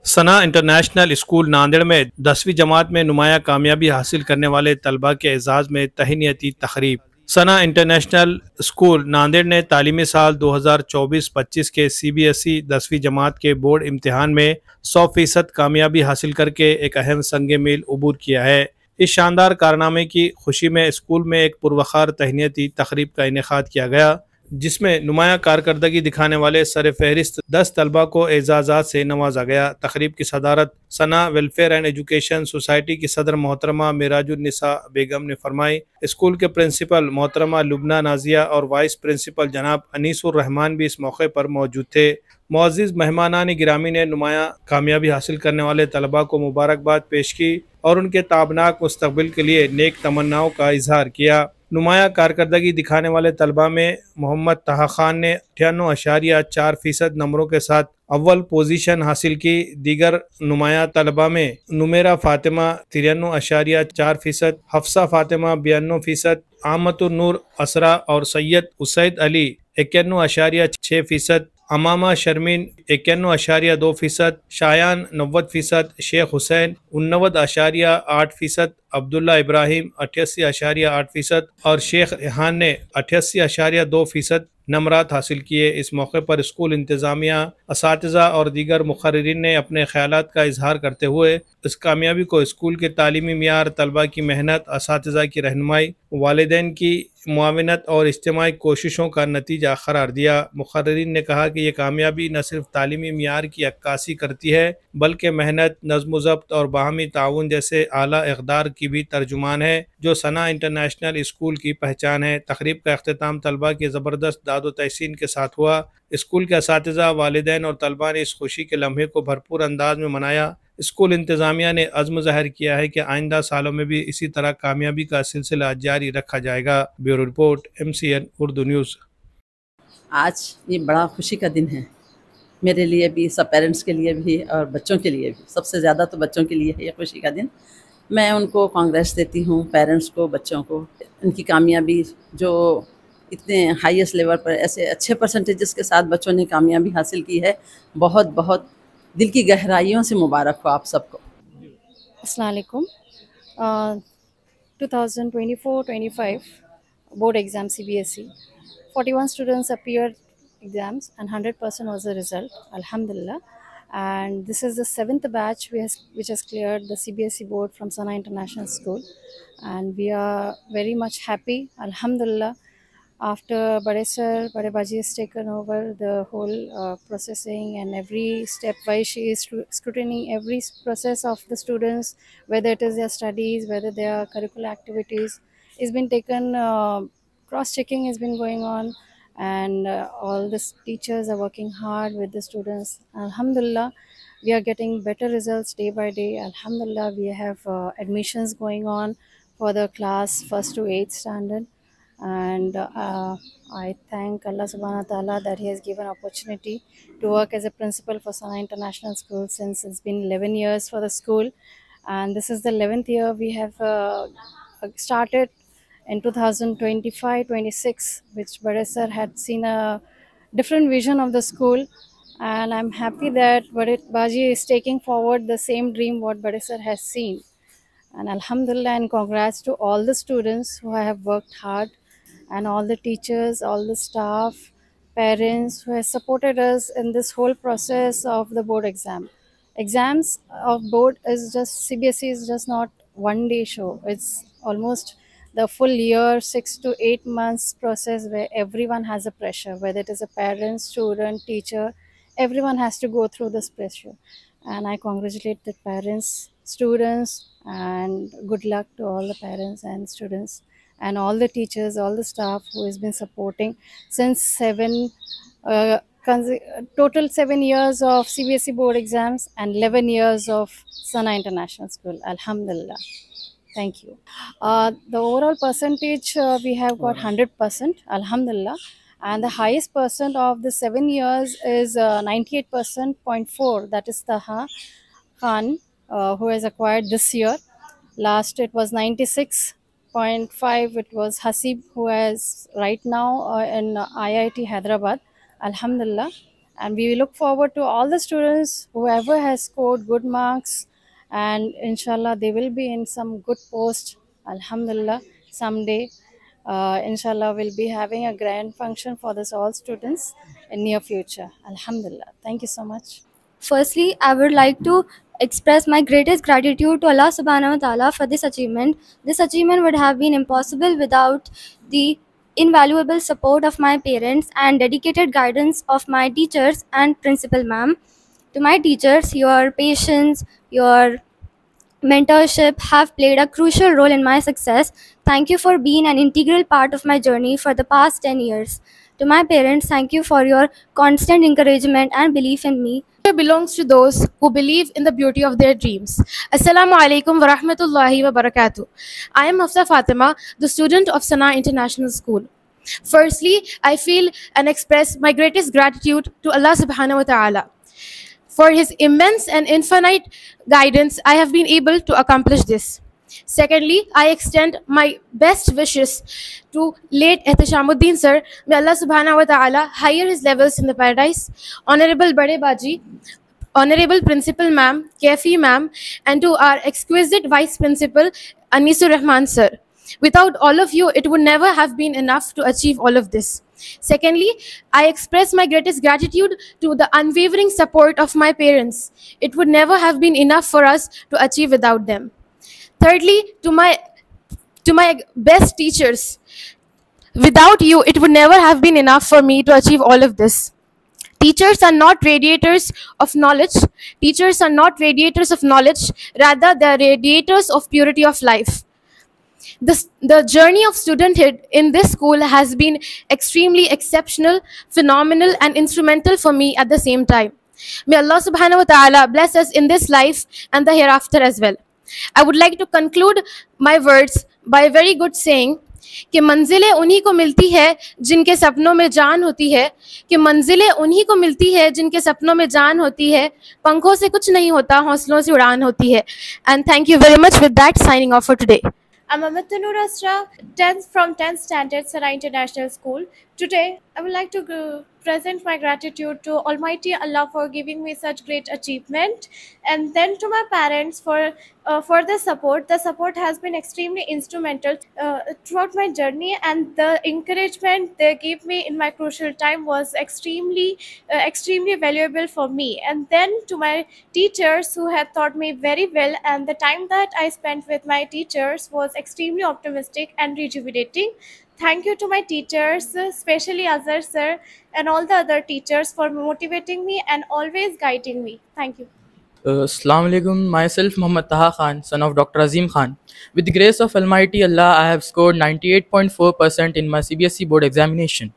Sanaa international school Nanded में 10वीं जमात में नुमाया कामयाबी हासिल करने वाले तलबा के एजाज़ में तहनीती तकरीब। सना इंटरनेशनल स्कूल नांदेड़ ने तालीमी साल 2024-25 के CBSE 10वीं जमात के बोर्ड इम्तिहान में 100% कामयाबी हासिल करके एक अहम संग मील अबूर किया है। इस शानदार कारनामे की खुशी में स्कूल में एक पुरवखार तहनीती तकरीब का इनेकाद किया गया, जिसमें नुमाया कारकर्दगी दिखाने वाले सर फहरिस्त 10 तलबा को एजाज़ात से नवाजा गया। तकरीब की सदारत सना वेलफेयर एंड एजुकेशन सोसाइटी की सदर मोहतरमा मिराजुन्निसा बेगम ने फरमाई। स्कूल के प्रिंसिपल मोहतरमा लुबना नाजिया और वाइस प्रिंसिपल जनाब अनीसुर रहमान भी इस मौके पर मौजूद थे। मुअज़्ज़िज़ मेहमानान गिरामी ने नुमाया कामयाबी हासिल करने वाले तलबा को मुबारकबाद पेश की और उनके ताबनाक मुस्तकबिल के लिए नेक तमन्नाओं का इजहार किया। नुमाया कारकर्दगी दिखाने वाले तलबा में मोहम्मद तहा खान ने 98.4% नंबरों के साथ अव्वल पोजीशन हासिल की। दीगर नुमाया तलबा में नुमेरा फातिमा 93.4%, हफ्सा फातिमा 92%, आमतुन नूर असरा और सैयद उसैद अली 91.6%, अमामा शर्मीन 91.2%, शायान 90%, शेख हुसैन 89.8%, अब्दुल्ला इब्राहिम 88.8% और शेख रेहान ने 88.2% नंबरात हासिल किए। इस मौके पर स्कूल इंतज़ामिया, असातिज़ा और दीगर मुक़र्रिरीन ने अपने ख्यालात का इजहार करते हुए इस कामयाबी को स्कूल के तालीमी मियार, तलबा की मेहनत, असातिज़ा की रहनुमाई, वालिदैन की मुआविनत और इज्तिमाई कोशिशों का नतीजा करार दिया। मुक़र्रिरीन ने कहा कि यह कामयाबी न सिर्फ तालीमी मियार की अक्कासी करती है बल्कि मेहनत, नज़्म ज़ब्त और बाहमी ताउन जैसे आला इक़दार की भी तर्जुमान है, जो सना इंटरनेशनल स्कूल की पहचान है। तकरीब का अख्तिताम तलबा की ज़बरदस्त दादो तहसीन के साथ हुआ। स्कूल के असातिज़ा, वालिदैन और तलबा ने इस खुशी के लम्हे को भरपूर अंदाज में मनाया। स्कूल इंतज़ामिया ने अज़्म ज़ाहिर किया है कि आइंदा सालों में भी इसी तरह कामयाबी का सिलसिला जारी रखा जाएगा। Bureau report, MCN Urdu news. आज ये बड़ा खुशी का दिन है मेरे लिए भी, सब पेरेंट्स के लिए भी और बच्चों के लिए भी। सबसे ज़्यादा तो बच्चों के लिए है ये खुशी का दिन। मैं उनको कांग्रेस देती हूँ, पेरेंट्स को, बच्चों को। इनकी कामयाबी जो इतने हाईएस्ट लेवल पर ऐसे अच्छे परसेंटेजेस के साथ बच्चों ने कामयाबी हासिल की है, बहुत बहुत दिल की गहराइयों से मुबारक हो आप सबको। अस्सलाम वालेकुम। 2024-25 board exam CBSE, 41 students appeared exams and 100% was the result, alhamdulillah. And this is the 7th batch which has cleared the CBSE board from Sana International School, and we are very much happy, alhamdulillah. After Bade Baji has taken over the whole processing, and every step wise she is scrutinizing every process of the students, whether it is their studies, whether their curricular activities is been taken, cross checking has been going on, and all the teachers are working hard with the students. Alhamdulillah, we are getting better results day by day. Alhamdulillah, we have admissions going on for the class 1st to 8th standard, and I thank Allah subhanahu wa ta'ala that he has given opportunity to work as a principal for Sana International School since it's been 11 years for the school, and this is the 11th year we have started in 2025-26, which Bade sir had seen a different vision of the school, and I'm happy that Bade Baji is taking forward the same dream what Bade sir has seen. And alhamdulillah, and congrats to all the students who have worked hard, and all the teachers, all the staff, parents who have supported us in this whole process of the board exam. Exams of board is just, CBSE is just not one day show. It's almost the full year, 6 to 8 months process where everyone has a pressure, whether it is a parent, student, teacher, everyone has to go through this pressure. And I congratulate the parents, students, and good luck to all the parents and students and all the teachers, all the staff who has been supporting since total 7 years of CBSE board exams and 11 years of Sana International School. Alhamdulillah. Thank you. The overall percentage, we have got 100%, alhamdulillah. And the highest percent of the 7 years is 98.4%. That is Taha Khan, who has acquired this year. Last it was 96.5. It was Hasib, who has right now in IIT Hyderabad. Alhamdulillah. And we look forward to all the students, whoever has scored good marks, and inshallah they will be in some good post, alhamdulillah, someday. Inshallah, we'll be having a grand function for this all students in near future, alhamdulillah. Thank you so much. Firstly, I would like to express my greatest gratitude to Allah subhanahu wa ta'ala for this achievement. This achievement would have been impossible without the invaluable support of my parents and dedicated guidance of my teachers and principal ma'am. To my teachers, your patience, your mentorship have played a crucial role in my success. Thank you for being an integral part of my journey for the past 10 years. To my parents, thank you for your constant encouragement and belief in me. Belongs to those who believe in the beauty of their dreams. Assalamu alaikum wa rahmatullahi wa barakatuh. I am Hafsa Fatima, the student of Sana International School. Firstly, I feel and express my greatest gratitude to Allah subhanahu wa ta'ala. For his immense and infinite guidance, I have been able to accomplish this. Secondly, I extend my best wishes to late Ehtishamuddin sir. May Allah subhanahu wa ta'ala higher his levels in the paradise. Honorable Bade Baji, Honorable Principal Ma'am, Kefi Ma'am, and to our exquisite Vice Principal, Anisur Rahman sir. Without all of you, it would never have been enough to achieve all of this. Secondly, I express my greatest gratitude to the unwavering support of my parents. It would never have been enough for us to achieve without them. Thirdly, to my best teachers. Without you, it would never have been enough for me to achieve all of this. Teachers are not radiators of knowledge. Teachers are not radiators of knowledge. Rather, they are radiators of purity of life. The journey of studenthood in this school has been extremely exceptional, phenomenal, and instrumental for me at the same time. May Allah subhanahu wa ta'ala bless us in this life and the hereafter as well. I would like to conclude my words by a very good saying कि मंजिलें उन्हीं को मिलती है जिनके सपनों में जान होती है, कि मंजिलें उन्हीं को मिलती है जिनके सपनों में जान होती है, पंखों से कुछ नहीं होता, हौसलों से उड़ान होती है. And thank you very much. With that, signing off for today. I'm Amittanur Asra, 10th from 10th Standard, Sana International School. Today, I would like to present my gratitude to Almighty Allah for giving me such great achievement, and then to my parents for the support. The support has been extremely instrumental throughout my journey, and the encouragement they gave me in my crucial time was extremely valuable for me. And then to my teachers who have taught me very well, and the time that I spent with my teachers was extremely optimistic and rejuvenating. Thank you to my teachers, especially Azhar sir and all the other teachers for motivating me and always guiding me. Thank you. Assalamu alaikum. Myself, Muhammad Taha Khan, son of Dr. Azim Khan. With the grace of Almighty Allah, I have scored 98.4% in my CBSE board examination.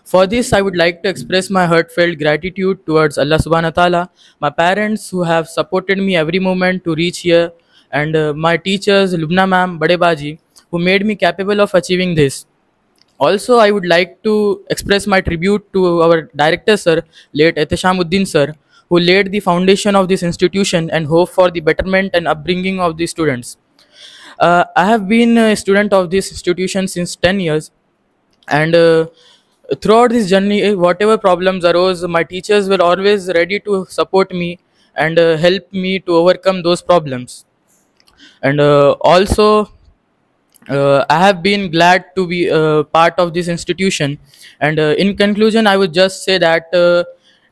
For this, I would like to express my heartfelt gratitude towards Allah subhanahu wa ta'ala, my parents who have supported me every moment to reach here, and my teachers, Lubna ma'am, Bade Baji, who made me capable of achieving this. Also, I would like to express my tribute to our director sir, late Ehtishamuddin sir, who laid the foundation of this institution and hope for the betterment and upbringing of the students. I have been a student of this institution since 10 years, and throughout this journey, whatever problems arose, my teachers were always ready to support me and help me to overcome those problems. And also, I have been glad to be part of this institution. And in conclusion, I would just say that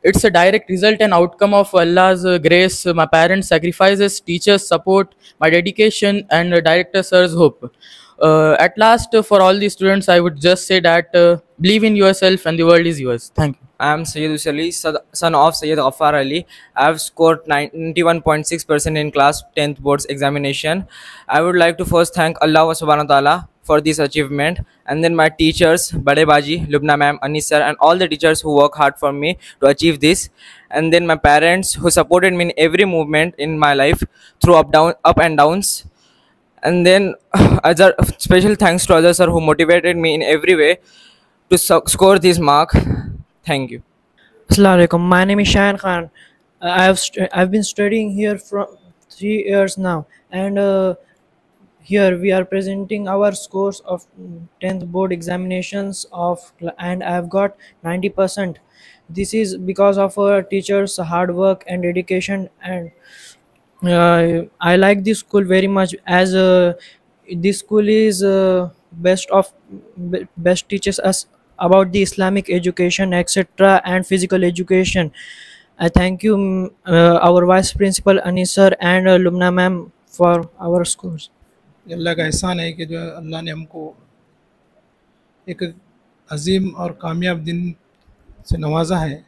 it's a direct result and outcome of Allah's grace, my parents' sacrifices, teachers' support, my dedication, and director sir's hope. At last, for all the students, I would just say that believe in yourself and the world is yours. Thank you. I am Sayyid Usali, son of Sayyid Ghaffar Ali. I have scored 91.6% in class 10th boards examination. I would like to first thank Allah subhanahu wa ta'ala for this achievement, and then my teachers, Bade Baji, Lubna ma'am, Anis sir, and all the teachers who work hard for me to achieve this, and then my parents who supported me in every movement in my life through up and downs. And then other special thanks to others sir who motivated me in every way to score this mark. Thank you. Assalamu alaikum. My name is Shayan Khan. I've been studying here for 3 years now, and here we are presenting our scores of 10th board examinations and I've got 90%. This is because of our teachers' hard work and dedication, and I like this school very much, as this school is best teaches us about the Islamic education, etc., and physical education. I thank you, our vice principal Anisar and Lumna ma'am for our schools. ये अल्लाह का एहसान है कि जो अल्लाह ने हमको एक अजीम और कामयाब दिन से नवाजा है।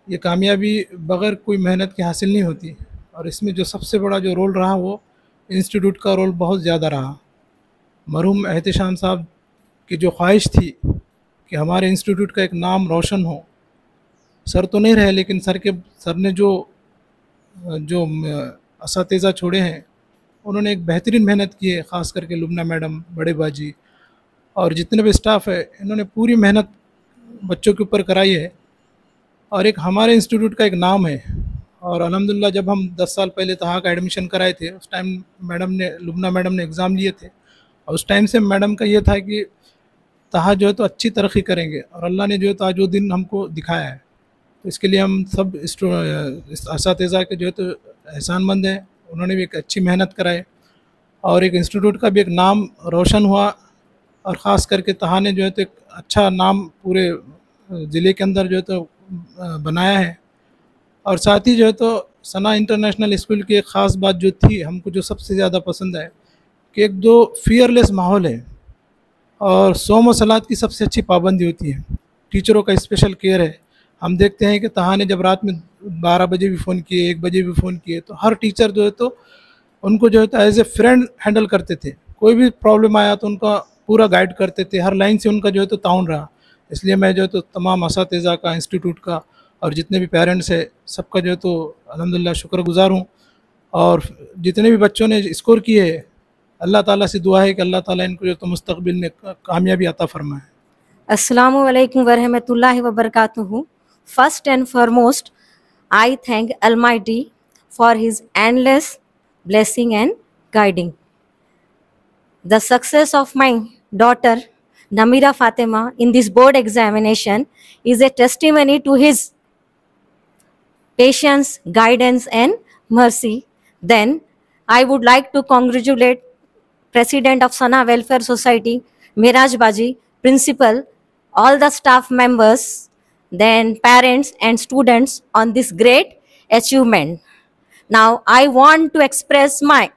ये कामयाबी बग़ैर कोई मेहनत के हासिल नहीं होती, और इसमें जो सबसे बड़ा जो रोल रहा वो इंस्टीट्यूट का रोल बहुत ज़्यादा रहा। मरहूम एहतशाम साहब की जो ख्वाहिश थी कि हमारे इंस्टीट्यूट का एक नाम रोशन हो, सर तो नहीं रहे लेकिन सर ने जो जो असातिज़ा छोड़े हैं उन्होंने एक बेहतरीन मेहनत की है। ख़ास करके लुबना मैडम, बड़े बाजी और जितने भी स्टाफ है, इन्होंने पूरी मेहनत बच्चों के ऊपर कराई है, और एक हमारे इंस्टीट्यूट का एक नाम है। और अल्हम्दुलिल्लाह जब हम 10 साल पहले तहा का एडमिशन कराए थे, उस टाइम लुबना मैडम ने एग्ज़ाम लिए थे, और उस टाइम से मैडम का ये था कि तहा जो है तो अच्छी तरक्की करेंगे, और अल्लाह ने जो है तो आज वो दिन हमको दिखाया है। तो इसके लिए हम सब असातिज़ा के जो है तो एहसानमंद हैं। उन्होंने भी एक अच्छी मेहनत कराई, और एक इंस्टीट्यूट का भी एक नाम रोशन हुआ, और ख़ास करके तहा ने जो है तो एक अच्छा नाम पूरे ज़िले के अंदर जो है तो बनाया है। और साथ ही जो है तो सना इंटरनेशनल स्कूल की एक ख़ास बात जो थी, हमको जो सबसे ज़्यादा पसंद है कि एक दो फियरलेस माहौल है, और सोम और सलात की सबसे अच्छी पाबंदी होती है। टीचरों का स्पेशल केयर है। हम देखते हैं कि तहा ने जब रात में 12 बजे भी फ़ोन किए, 1 बजे भी फ़ोन किए, तो हर टीचर जो है तो उनको जो है तो एज ए फ्रेंड हैंडल करते थे। कोई भी प्रॉब्लम आया तो उनका पूरा गाइड करते थे, हर लाइन से उनका जो है तो ताउन रहा। इसलिए मैं जो है तो तमाम असातिज़ा का, इंस्टीट्यूट का, और जितने भी पेरेंट्स हैं, सबका जो है तो अल्हम्दुलिल्लाह शुक्रगुज़ार हूँ। और जितने भी बच्चों ने स्कोर किए, अल्लाह ताला से दुआ है कि अल्लाह ताला इनको जो तो मुस्तक़बिल में कामयाबी अता फरमाए। अस्सलामु अलैकुम वरहमतुल्लाहि वबरकातुहू। First and foremost, I thank Almighty for His endless blessing and guiding. The success of my daughter Namira Fatima in this board examination is a testimony to His patience, guidance and mercy. Then I would like to congratulate President of Sana Welfare Society, Miraj Baji, Principal, all the staff members, then parents and students on this great achievement. Now I want to express my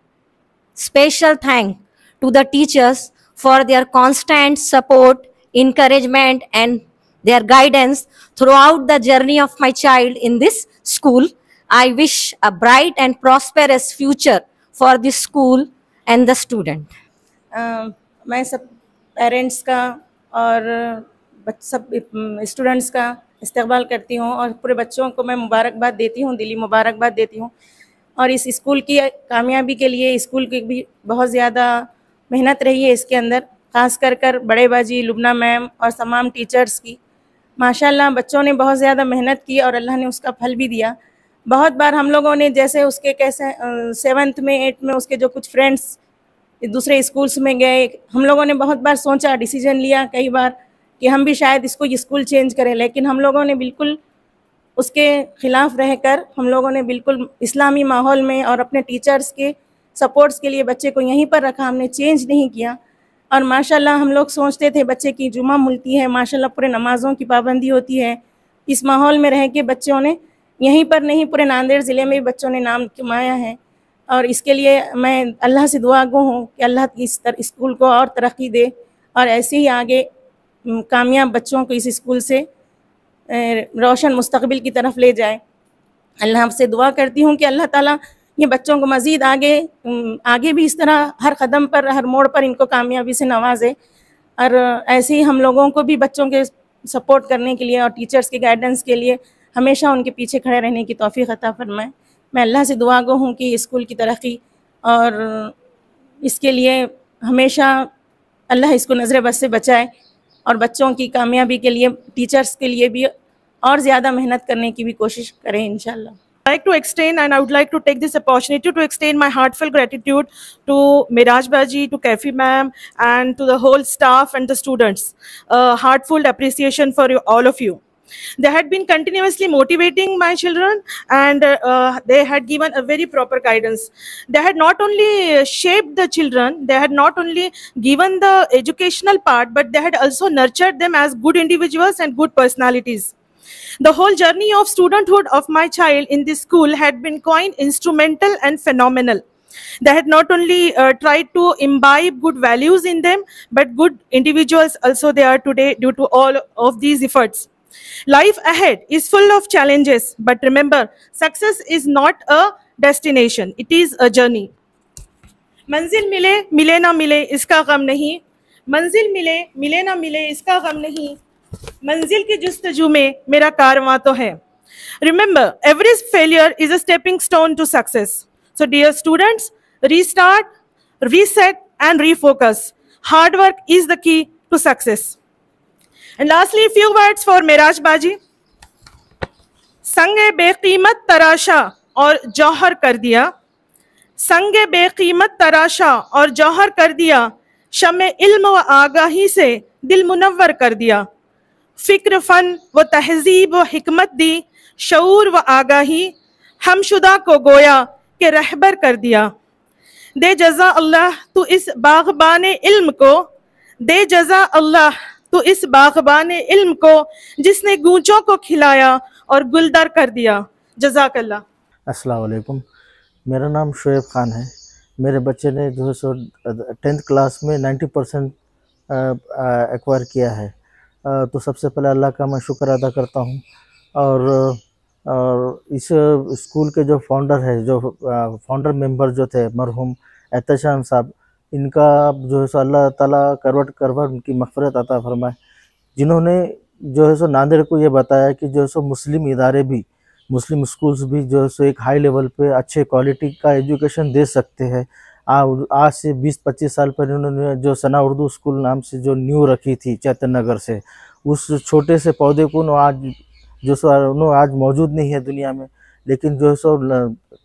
special thanks to the teachers for their constant support, encouragement and their guidance throughout the journey of my child in this school. I wish a bright and prosperous future for this school and the student. मैं सब parents का और सब students का इस्तकबाल करती हूँ, और पूरे बच्चों को मैं मुबारकबाद देती हूँ, दिली मुबारकबाद देती हूँ। और इस स्कूल की कामयाबी के लिए स्कूल की भी बहुत ज़्यादा मेहनत रही है इसके अंदर, ख़ास कर बड़े बाजी, लुबना मैम और तमाम टीचर्स की। माशाल्लाह बच्चों ने बहुत ज़्यादा मेहनत की और अल्लाह ने उसका फल भी दिया। बहुत बार हम लोगों ने जैसे उसके 7th में 8th में उसके जो कुछ फ्रेंड्स दूसरे स्कूल्स में गए, हम लोगों ने बहुत बार सोचा, डिसीजन लिया कई बार कि हम भी शायद इसको स्कूल चेंज करें, लेकिन हम लोगों ने बिल्कुल उसके ख़िलाफ़ रहकर हम लोगों ने बिल्कुल इस्लामी माहौल में और अपने टीचर्स के सपोर्ट्स के लिए बच्चे को यहीं पर रखा, हमने चेंज नहीं किया। और माशाल्लाह हम लोग सोचते थे बच्चे की जुमा मिलती है, माशाल्लाह पूरे नमाज़ों की पाबंदी होती है। इस माहौल में रह के बच्चों ने यहीं पर नहीं, पूरे नांदेड़ ज़िले में भी बच्चों ने नाम कमाया है, और इसके लिए मैं अल्लाह से दुआ गो हूँ कि अल्लाह इस स्कूल को और तरक्की दे, और ऐसे ही आगे कामयाब बच्चों को इस स्कूल से रोशन मुस्तकबिल की तरफ ले जाए। अल्लाह से दुआ करती हूँ कि अल्लाह ताला ये बच्चों को मज़ीद आगे भी इस तरह हर कदम पर, हर मोड़ पर इनको कामयाबी से नवाजे, और ऐसे ही हम लोगों को भी बच्चों के सपोर्ट करने के लिए और टीचर्स के गाइडेंस के लिए हमेशा उनके पीछे खड़े रहने की तौफीक अता फरमाए। मैं अल्लाह से दुआ गो हूँ कि स्कूल की तरक्की और इसके लिए हमेशा अल्लाह इसको नज़र बद से बचाए, और बच्चों की कामयाबी के लिए टीचर्स के लिए भी और ज़्यादा मेहनत करने की भी कोशिश करें इंशाल्लाह। I would like to extend, and I would like to take this opportunity to extend my heartfelt gratitude to Miraj Baji, to Kafi ma'am, and to the whole staff and the students. Heartfelt appreciation for all of you. They had been continuously motivating my children, and they had given a very proper guidance. They had not only shaped the children, they had not only given the educational part, but they had also nurtured them as good individuals and good personalities. The whole journey of studenthood of my child in this school had been quite instrumental and phenomenal. They had not only tried to imbibe good values in them, but good individuals also they are today due to all of these efforts. Life ahead is full of challenges, but remember, success is not a destination, it is a journey. मंजिल मिले मिले ना मिले इसका गम नहीं, मंजिल मिले मिले ना मिले इसका गम नहीं, मंजिल की जुस्तजू में मेरा कारवां तो है. Remember, every failure is a stepping stone to success. So dear students, restart, reset and refocus. Hard work is the key to success. And lastly, a few words for Miraj Baji. संगे बेकीमत तराशा और जौहर कर दिया, संगे बेकीमत तराशा और जौहर कर दिया, शम्मे इल्म व आगाही से दिल मुनव्वर कर दिया, फिक्र फन व तहजीब व हिकमत दी, शऊर व आगाही हमशुदा को गोया के रहबर कर दिया. दे जज़ा अल्लाह तू इस बाग़बाने इल्म को, दे जज़ा अल्लाह तू इस बाग़बाने इल्म को, जिसने गूंचों को खिलाया और गुलदार कर दिया. जज़ाकल्लाह. अस्सलाम वालेकुम, मेरा नाम शोएब ख़ान है. मेरे बच्चे ने जो है सो 10th क्लास में 90% एक्वायर किया है. तो सबसे पहले अल्लाह का मैं शुक्र अदा करता हूँ. और इस स्कूल के जो फाउंडर है, जो फाउंडर मेंबर जो थे मरहूम एहतशाम साहब, इनका जो है सो अल्लाह ताला करवट करवट उनकी मग़फ़िरत अता फरमाए, जिन्होंने जो है सो नांदेड़ को ये बताया कि जो है सो मुस्लिम इदारे भी, मुस्लिम स्कूल्स भी जो है सो एक हाई लेवल पे अच्छे क्वालिटी का एजुकेशन दे सकते हैं. आज से 20-25 साल पहले उन्होंने जो सना उर्दू स्कूल नाम से जो न्यू रखी थी चैतन्य नगर से, उस छोटे से पौधे को आज जो सो आज मौजूद नहीं है दुनिया में, लेकिन जो है सो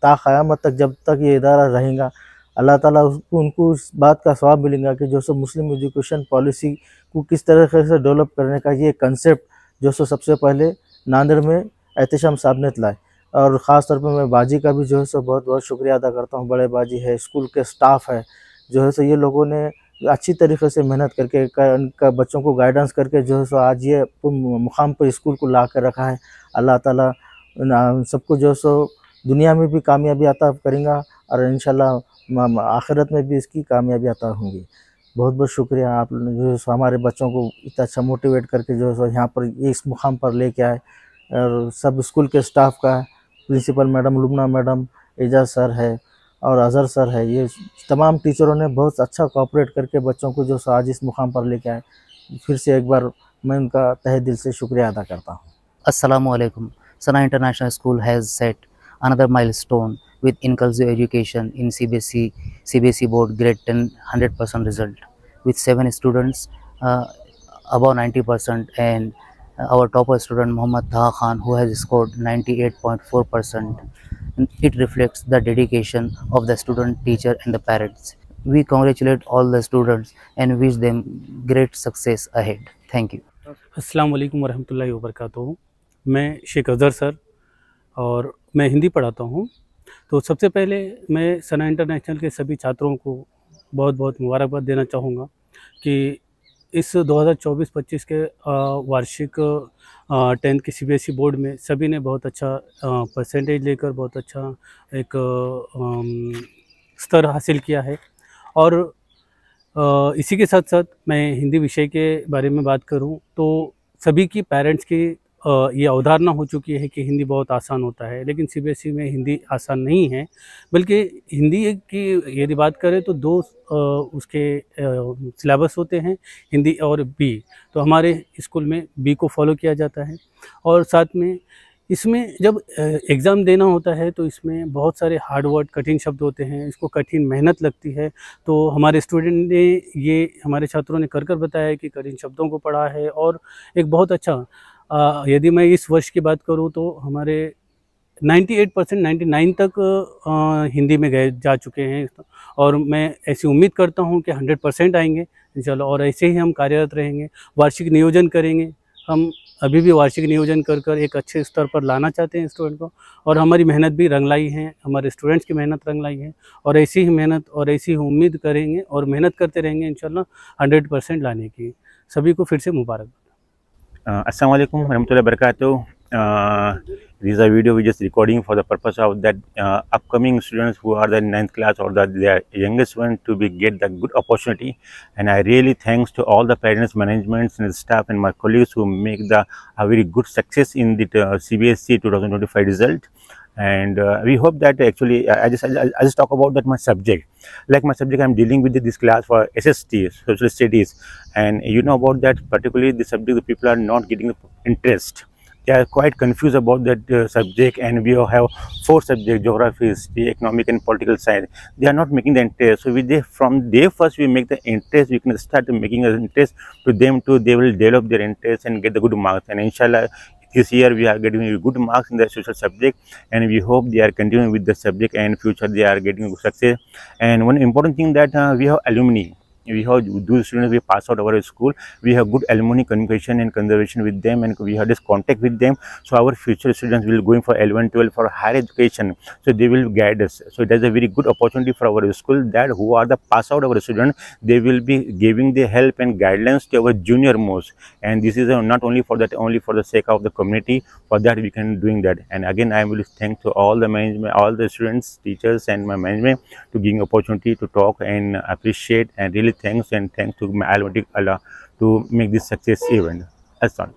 ता क़यामत तक जब तक ये इदारा रहेगा, अल्लाह ताला उनको इस बात का सवाब मिलेगा कि जो सो मुस्लिम एजुकेशन पॉलिसी को किस तरीके से डेवलप करने का ये कंसेप्ट जो सो सबसे पहले नांदेड़ में एहतशाम साहब ने लाए. और ख़ास तौर पर मैं बाजी का भी जो है सो बहुत बहुत शुक्रिया अदा करता हूँ. बड़े बाजी है, स्कूल के स्टाफ है, जो है सो ये लोगों ने अच्छी तरीके से मेहनत करके उनका बच्चों को गाइडेंस करके जो है सो आज ये मुकाम पर स्कूल को ला कर रखा है. अल्लाह ताला सबको जो है सो दुनिया में भी कामयाबी अता करेंगे और इंशाल्लाह आखिरत में भी इसकी कामयाबी अता होंगी. बहुत बहुत शुक्रिया, आप जो है सो हमारे बच्चों को इतना अच्छा मोटिवेट करके जो है सो यहाँ पर इस मुकाम पर लेके आए. और सब स्कूल के स्टाफ का, principal madam Lubna madam, Ejaz sir है और अज़हर सर है, ये तमाम टीचरों ने बहुत अच्छा कोऑपरेट करके बच्चों को जो आज इस मुकाम पर लेके आए. फिर से एक बार मैं उनका तहे दिल से शुक्रिया अदा करता हूँ. Assalamu alaikum. Sana International School has set another milestone with inclusive education in CBSE board grade 10 100% result with 7 students above 90%, and our topper student Muhammad Taha Khan, who has scored 98.4%. It reflects the dedication of the student, teacher and the parents. We congratulate all the students and wish them great success ahead. Thank you. अस्सलाम वालेकुम वरहमतुल्लाहि वबरकातुहू. मैं Sheikh Azhar sir और मैं हिंदी पढ़ाता हूँ. तो सबसे पहले मैं सना इंटरनेशनल के सभी छात्रों को बहुत बहुत मुबारकबाद देना चाहूँगा कि इस 2024-25 के वार्षिक 10th के CBSE बोर्ड में सभी ने बहुत अच्छा परसेंटेज लेकर बहुत अच्छा एक स्तर हासिल किया है. और इसी के साथ साथ मैं हिंदी विषय के बारे में बात करूं तो सभी की पेरेंट्स की ये अवधारणा हो चुकी है कि हिंदी बहुत आसान होता है, लेकिन CBSE में हिंदी आसान नहीं है. बल्कि हिंदी की यदि बात करें तो दो उसके सिलेबस होते हैं, हिंदी और बी. तो हमारे स्कूल में बी को फॉलो किया जाता है. और साथ में इसमें जब एग्ज़ाम देना होता है तो इसमें बहुत सारे हार्ड वर्ड, कठिन शब्द होते हैं, इसको कठिन मेहनत लगती है. तो हमारे स्टूडेंट ने ये, हमारे छात्रों ने कर करबताया कि कठिन शब्दों को पढ़ा है. और एक बहुत अच्छा, यदि मैं इस वर्ष की बात करूं तो हमारे 98% 99 तक हिंदी में जा चुके हैं. और मैं ऐसी उम्मीद करता हूं कि 100% आएंगे इंशाल्लाह. और ऐसे ही हम कार्यरत रहेंगे, वार्षिक नियोजन करेंगे. हम अभी भी वार्षिक नियोजन कर एक अच्छे स्तर पर लाना चाहते हैं स्टूडेंट को, और हमारी मेहनत भी रंग लाई है, हमारे स्टूडेंट्स की मेहनत रंग लाई है, और ऐसी ही मेहनत और ऐसी ही उम्मीद करेंगे और मेहनत करते रहेंगे इंशाल्लाह 100% लाने की। सभी को फिर से मुबारकबाद। अस्सलाम वालेकुम रहमतुल्लाहि वबरकातुहू। This is a video we just recording for the purpose of that upcoming students who are the 9th class or their youngest one to be get the good opportunity. And I really thanks to all the parents, managements and staff and my colleagues who make a very good success in the CBSE 2025 result. And we hope that actually I just talk about that my subject. Like my subject, I'm dealing with this class for SST, social studies, and you know about that particularly the subject the people are not getting the interest. They are quite confused about that subject, and we have 4 subjects: geography, history, economic and political science. They are not making the interest. So from day first we make the interest, we can start making an interest to them too. They will develop their interest and get the good marks, and inshallah this year we are getting good marks in the social subject, and we hope they are continuing with the subject and future they are getting success. And one important thing that we have alumni. We have those students we pass out our school, we have good alumni communication and conservation with them, and we have this contact with them. So our future students will going for 11, 12 for higher education, so they will guide us. So that's a very good opportunity for our school, that who are the pass out our students, they will be giving the help and guidelines to our junior most. And this is not only for that, only for the sake of the community, for that we can doing that. And again I will thank to all the management, all the students, teachers and my management to giving opportunity to talk and appreciate, and really thanks to my Almighty Allah to make this success event. That's all.